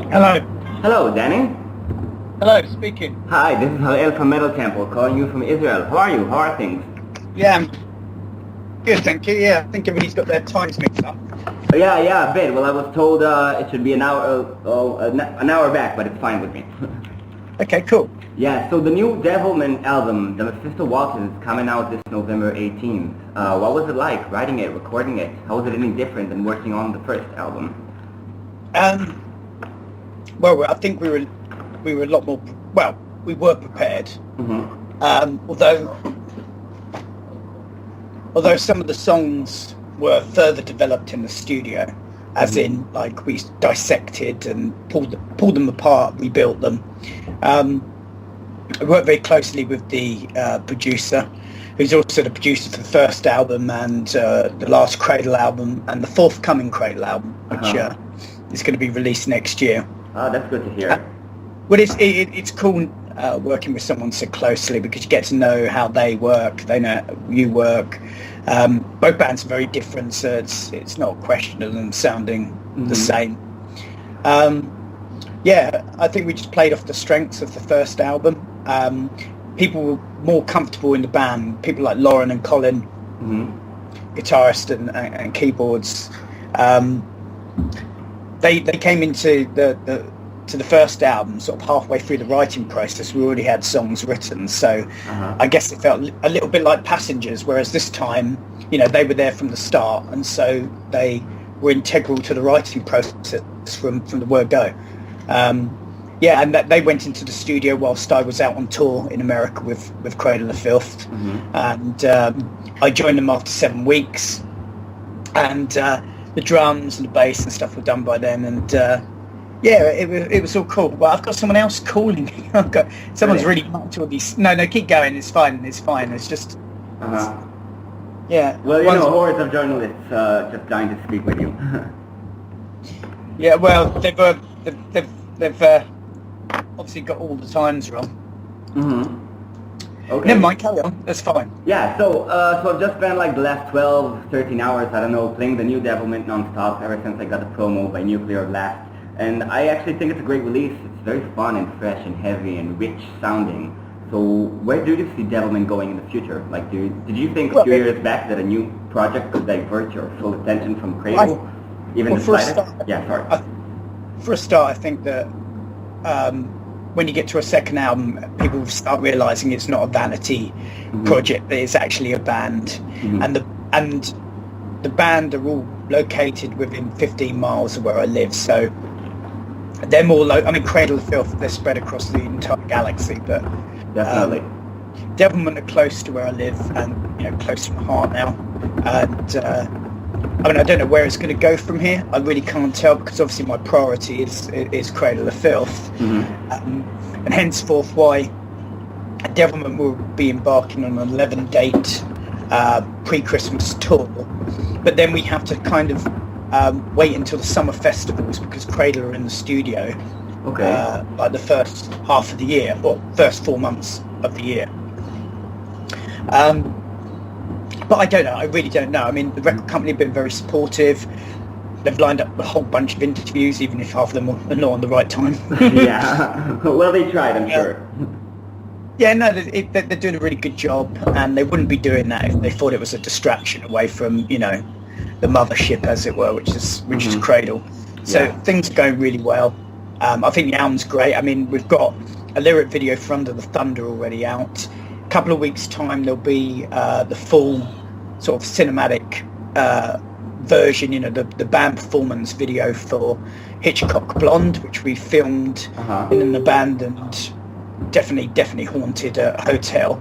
Hello. Hello, Danny. Hello, speaking. Hi, this is Halel from Metal Temple, calling you from Israel. How are you? How are things? Yeah, I'm good, thank you. Yeah, I think everybody's got their times mixed up. Yeah, a bit. Well, I was told it should be an hour back, but it's fine with me. Okay, cool. Yeah, so the new Devilment album, the Mephisto Waltzes, is coming out this November 18th. What was it like, writing it, recording it? How was it any different than working on the first album? Well, I think we were a lot more, well, we were prepared. Mm-hmm. Although some of the songs were further developed in the studio, as in, like, we dissected and pulled them apart, rebuilt them. I worked very closely with the producer, who's also the producer for the first album and the last Cradle album and the forthcoming Cradle album, which is going to be released next year. Oh, that's good to hear. Well, it's cool working with someone so closely because you get to know how they work, they know how you work. Both bands are very different, so it's not a question of them sounding the same. Yeah, I think we just played off the strengths of the first album. People were more comfortable in the band. People like Lauren and Colin, guitarist and keyboards. They came into the first album sort of halfway through the writing process. We already had songs written, so I guess it felt a little bit like Passengers, whereas this time, you know, they were there from the start, and so they were integral to the writing process from the word go. Yeah, and they went into the studio whilst I was out on tour in America with Cradle of Filth, and I joined them after 7 weeks, and the drums and the bass and stuff were done by then, and yeah, it was all cool. But I've got someone else calling me. Someone's really much all these. No, keep going. It's fine. It's just. Yeah. Well, you know, hordes of journalists just dying to speak with you. Yeah. Well, they've obviously got all the times wrong. Okay. Never mind. Carry on. That's fine. Yeah. So I've just spent like the last 12, 13 hours, I don't know, playing the new Devilment non-stop ever since I got the promo by Nuclear Blast. And I actually think it's a great release. It's very fun and fresh and heavy and rich sounding. So where do you see Devilment going in the future? Like, did you think a few years back that a new project could divert your full attention from Cradle? For a start, I think that when you get to a second album, people will start realising it's not a vanity project, that it's actually a band. And the band are all located within 15 miles of where I live, so they're more Cradle of Filth, they're spread across the entire galaxy, but definitely Devilment are close to where I live, and you know, close to my heart now. And I don't know where it's going to go from here. I really can't tell, because obviously my priority is Cradle of Filth, and henceforth why Devilment will be embarking on an 11-date pre-Christmas tour, but then we have to kind of wait until the summer festivals, because Cradle are in the studio like the first half of the year, or first 4 months of the year. But I don't know, I really don't know. I mean, the record company have been very supportive. They've lined up a whole bunch of interviews, even if half of them are not on the right time. Yeah, well, they tried, I'm sure. Yeah, no, they're doing a really good job, and they wouldn't be doing that if they thought it was a distraction away from, you know, the mothership, as it were, which is Cradle. So things are going really well. I think the album's great. I mean, we've got a lyric video for Under the Thunder already out. A couple of weeks' time, there'll be the full sort of cinematic version, you know, the band performance video for Hitchcock Blonde, which we filmed in an abandoned, definitely haunted hotel.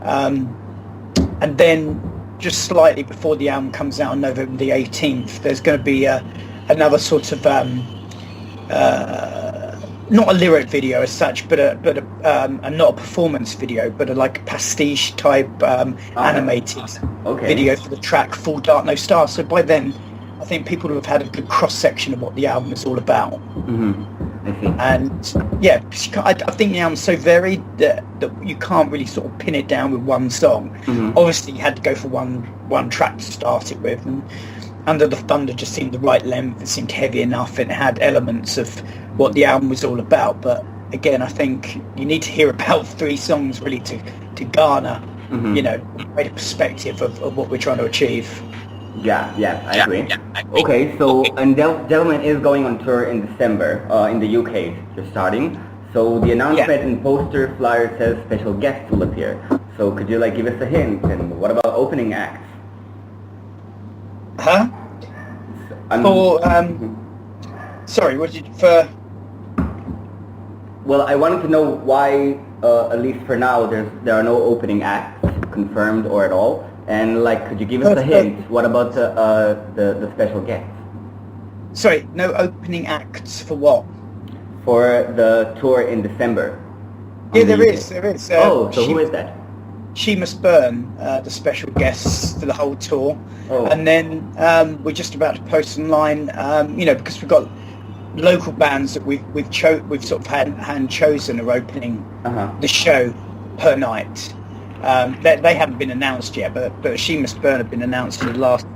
And then just slightly before the album comes out on November the 18th, there's going to be another sort of not a lyric video as such, but not a performance video, but like a pastiche type animated video for the track Full Dark No Stars. So by then, I think people will have had a good cross section of what the album is all about. I think. And yeah, I think the album's so varied that you can't really sort of pin it down with one song. Obviously, you had to go for one track to start it with, and Under the Thunder just seemed the right length. It seemed heavy enough, and it had elements of what the album was all about. But again, I think you need to hear about 3 songs really to garner, you know, a greater perspective of what we're trying to achieve. Yeah, I agree. Okay, so and Devilment is going on tour in December in the UK. You're starting. So the announcement and poster flyer says special guests will appear. So could you like give us a hint? And what about opening acts? Huh? Sorry, what did you for? Well, I wanted to know why, at least for now, there are no opening acts confirmed or at all. And like, could you give us a hint? What about the special guests? Sorry, no opening acts for what? For the tour in December. Yeah, there is. So who is that? She Must Burn, the special guests for the whole tour. Oh. And then we're just about to post online, you know, because we've got local bands that we've sort of hand chosen are opening the show per night. They haven't been announced yet, but She Must Burn have been announced in the last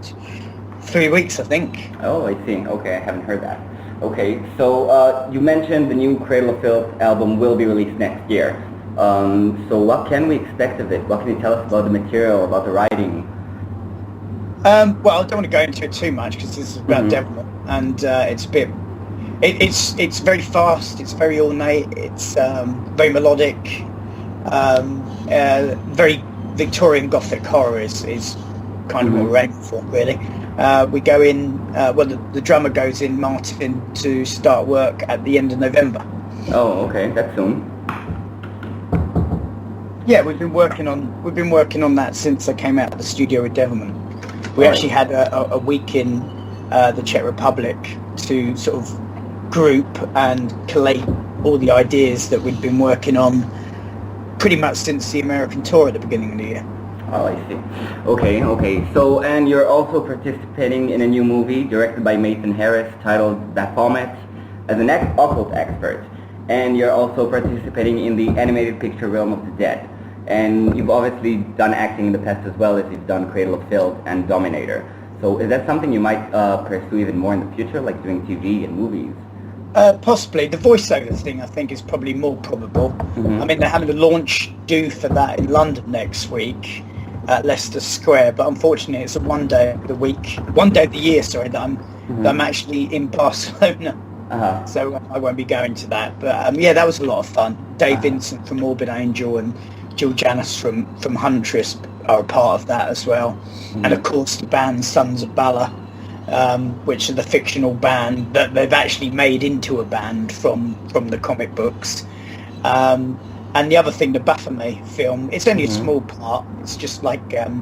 3 weeks, I think. Oh, I see. Okay, I haven't heard that. Okay, so you mentioned the new Cradle of Filth album will be released next year. So what can we expect of it? What can you tell us about the material, about the writing? Well, I don't want to go into it too much because this is about Devilment, and it's a bit. It's very fast. It's very ornate. It's very melodic. Very Victorian Gothic horror is kind of what we're aiming for, really. We go in. The drummer goes in, Martin, to start work at the end of November. Oh, okay, that's soon. Yeah, we've been working on that since I came out of the studio with Devilment. We actually had a week in the Czech Republic to sort of group and collate all the ideas that we'd been working on pretty much since the American tour at the beginning of the year. Oh, I see. Okay. So, and you're also participating in a new movie directed by Nathan Harris titled DEVILMENT'S as an occult expert. And you're also participating in the animated picture Realm of the Dead. And you've obviously done acting in the past as well, as you've done Cradle of Filth and Dominator. So is that something you might pursue even more in the future, like doing TV and movies? Possibly. The voiceover thing, I think, is probably more probable. I mean, they're having a launch due for that in London next week at Leicester Square, but unfortunately it's a one day of the year, that I'm actually in Barcelona. So I won't be going to that. But yeah, that was a lot of fun. Dave Vincent from Morbid Angel and Jill Janis from Huntress are a part of that as well. And of course the band Sons of Bala, which are the fictional band that they've actually made into a band from the comic books. And the other thing, the Baphomet film, it's only a small part. It's just like, it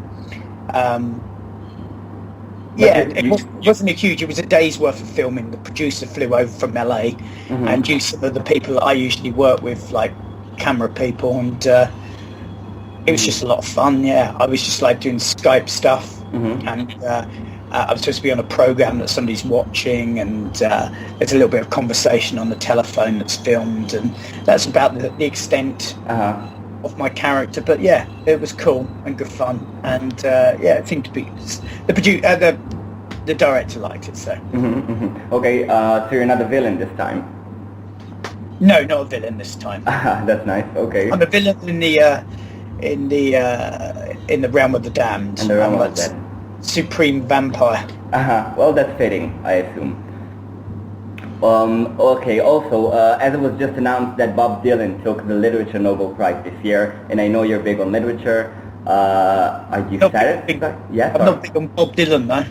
wasn't a huge, it was a day's worth of filming. The producer flew over from LA and used some of the people that I usually work with, like camera people, and it was just a lot of fun, yeah. I was just like doing Skype stuff, and I'm supposed to be on a program that somebody's watching, and there's a little bit of conversation on the telephone that's filmed, and that's about the extent of my character. But yeah, it was cool and good fun, and it seemed to be the director liked it. So okay, so you're not a villain this time? No, not a villain this time. That's nice. Okay, I'm a villain in the realm of the damned. In the realm of the dead. Supreme vampire. Well, that's fitting, I assume. Okay, also, as it was just announced that Bob Dylan took the Literature Nobel Prize this year, and I know you're big on literature, are you satisfied? Yeah, I'm not big on Bob Dylan, though.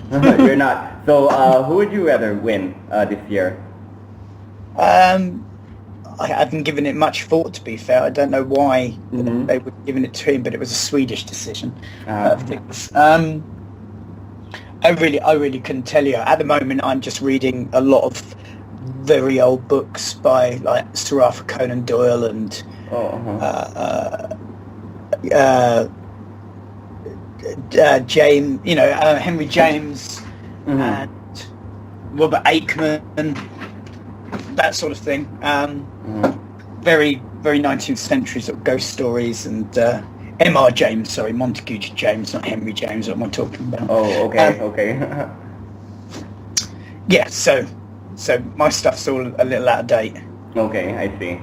You're not. So, who would you rather win this year? I haven't given it much thought, to be fair. I don't know why they would have given it to him, but it was a Swedish decision. I really couldn't tell you. At the moment, I'm just reading a lot of very old books by like Sir Arthur Conan Doyle and James, Henry James and Robert Aikman, that sort of thing. Very, very 19th century sort of ghost stories, and M.R. James, sorry, Montague James, not Henry James. What am I talking about? Oh, okay, okay. Yeah, so so my stuff's all a little out of date. Okay, I see.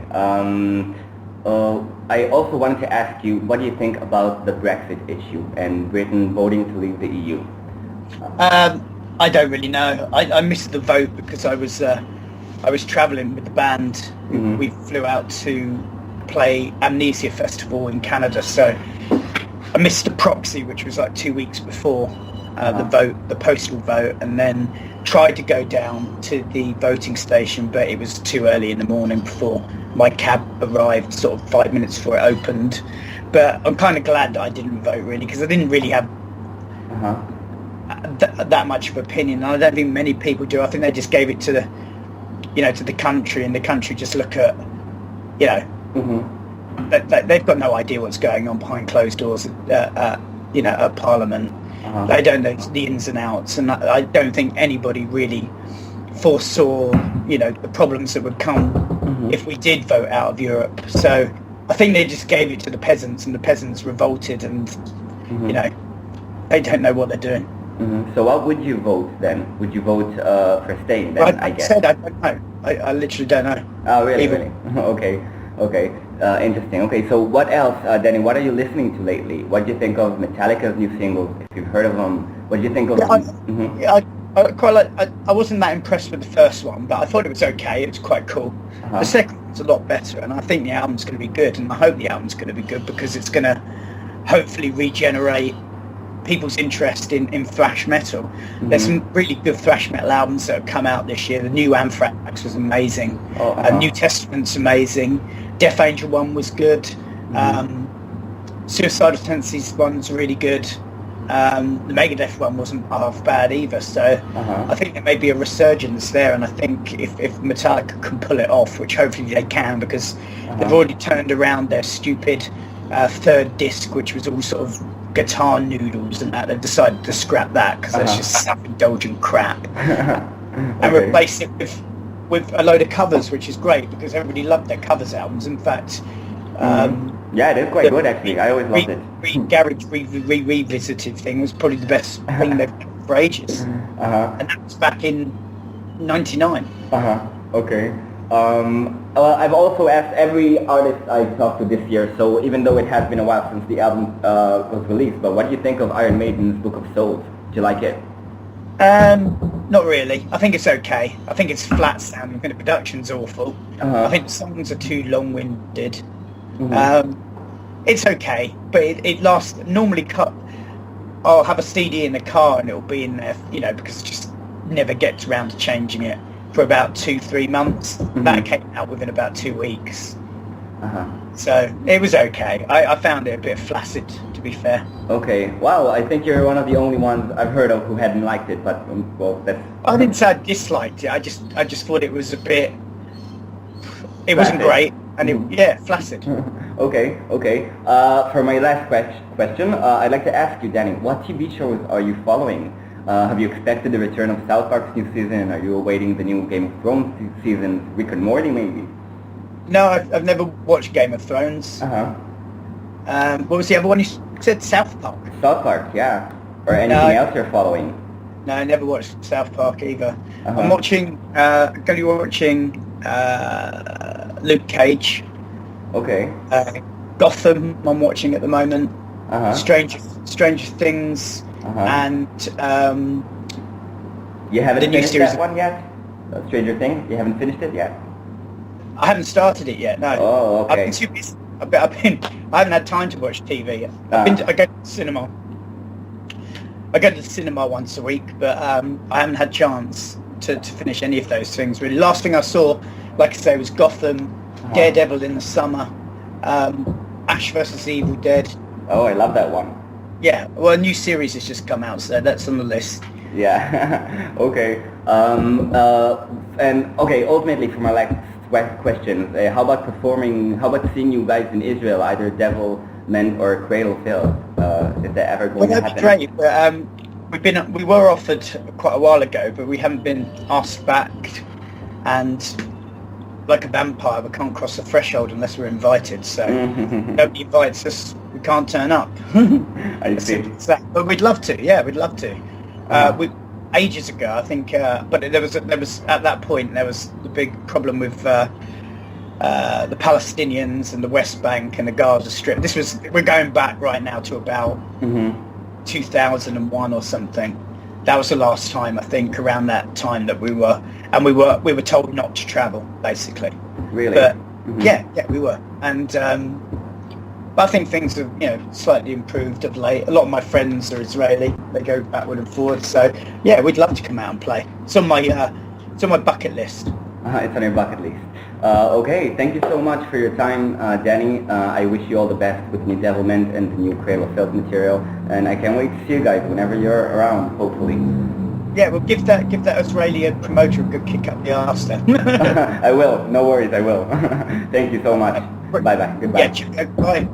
I also wanted to ask you, what do you think about the Brexit issue and Britain voting to leave the EU? I don't really know. I missed the vote because I was travelling with the band. Mm-hmm. We flew out to play Amnesia Festival in Canada, so I missed the proxy, which was like 2 weeks before the postal vote, and then tried to go down to the voting station, but it was too early in the morning before my cab arrived, sort of 5 minutes before it opened. But I'm kind of glad that I didn't vote, really, because I didn't really have that much of opinion. I don't think many people do. I think they just gave it to the country, and the country just look at, they've got no idea what's going on behind closed doors at Parliament. They don't know the ins and outs, and I don't think anybody really foresaw, the problems that would come if we did vote out of Europe. So I think they just gave it to the peasants, and the peasants revolted, and they don't know what they're doing. So what would you vote then? Would you vote for staying then, I guess? I don't know. I literally don't know. Oh, really? Really? Okay. Interesting. Okay, so what else, Danny, what are you listening to lately? What do you think of Metallica's new singles, if you've heard of them? What do you think of them? I quite like. I wasn't that impressed with the first one, but I thought it was okay. It was quite cool. The second one's a lot better, and I think the album's going to be good, and I hope the album's going to be good because it's going to hopefully regenerate people's interest in thrash metal. There's some really good thrash metal albums that have come out this year. The new Anthrax was amazing. New Testament's amazing. Death Angel one was good. Suicidal Tendencies one's really good. The Megadeth one wasn't half bad either. So I think there may be a resurgence there, and I think if Metallica can pull it off, which hopefully they can, because they've already turned around their stupid third disc, which was all sort of guitar noodles and that. They've decided to scrap that because that's just self-indulgent crap and replace it with a load of covers, which is great because everybody loved their covers albums. In fact, yeah, it is quite good actually. I always loved it. Garage revisited thing was probably the best thing they've done for ages, and that was back in '99. Okay. I've also asked every artist I talked to this year, so even though it has been a while since the album was released, but what do you think of Iron Maiden's Book of Souls? Do you like it? Not really. I think it's okay. I think it's flat sounding. I think the production's awful. I think the songs are too long-winded. It's okay, but it lasts. Normally, I'll have a CD in the car and it'll be in there, because it just never gets around to changing it for about 2-3 months. That came out within about 2 weeks. So it was okay. I found it a bit flaccid, to be fair. Okay. Wow, I think you're one of the only ones I've heard of who hadn't liked it, but well, that's... I didn't say I disliked it. I just thought it was a bit... It wasn't great, and flaccid. Okay. For my last question, I'd like to ask you, Danny, what TV shows are you following? Have you expected the return of South Park's new season? Are you awaiting the new Game of Thrones season? Rick and Morty, maybe? No, I've never watched Game of Thrones. What was the other one you said? South Park? South Park, yeah. Or anything else you're following? No, I never watched South Park either. I'm watching, going to be watching Luke Cage. Okay. Gotham I'm watching at the moment. Stranger Things. And you haven't finished that one yet? Stranger Things? You haven't finished it yet? I haven't started it yet. No. Oh, okay. I've been too busy. I haven't had time to watch TV yet. I go to the cinema. I go to the cinema once a week, but I haven't had chance to finish any of those things. Really, last thing I saw, like I say, was Gotham, Daredevil in the summer, Ash vs Evil Dead. Oh, I love that one. Yeah, well, a new series has just come out, so that's on the list. Yeah. Okay. And okay, ultimately, for my last question, how about seeing you guys in Israel, either Devilment or Cradle of Filth? Is that ever going to happen? That'd be great, but we were offered quite a while ago, but we haven't been asked back, and like a vampire, we can't cross the threshold unless we're invited, so nobody invites us, we can't turn up. I see. But we'd love to, we'd love to. ages ago, I think. But there was at that point there was the big problem with the Palestinians and the West Bank and the Gaza Strip. We're going back right now to about 2001 or something. That was the last time, I think, around that time that we were told not to travel, basically. Really? But yeah, we were. And but I think things have, slightly improved of late. A lot of my friends are Israeli. They go backward and forward. So yeah, we'd love to come out and play. It's on my bucket list. It's on your bucket list. Okay, thank you so much for your time, Dani. I wish you all the best with the new Devilment and the new Cradle of Filth material, and I can't wait to see you guys whenever you're around, hopefully. Yeah, well, give that Australian promoter a good kick up the arse then. I will. No worries, I will. Thank you so much. Bye-bye. Goodbye. Yeah, bye.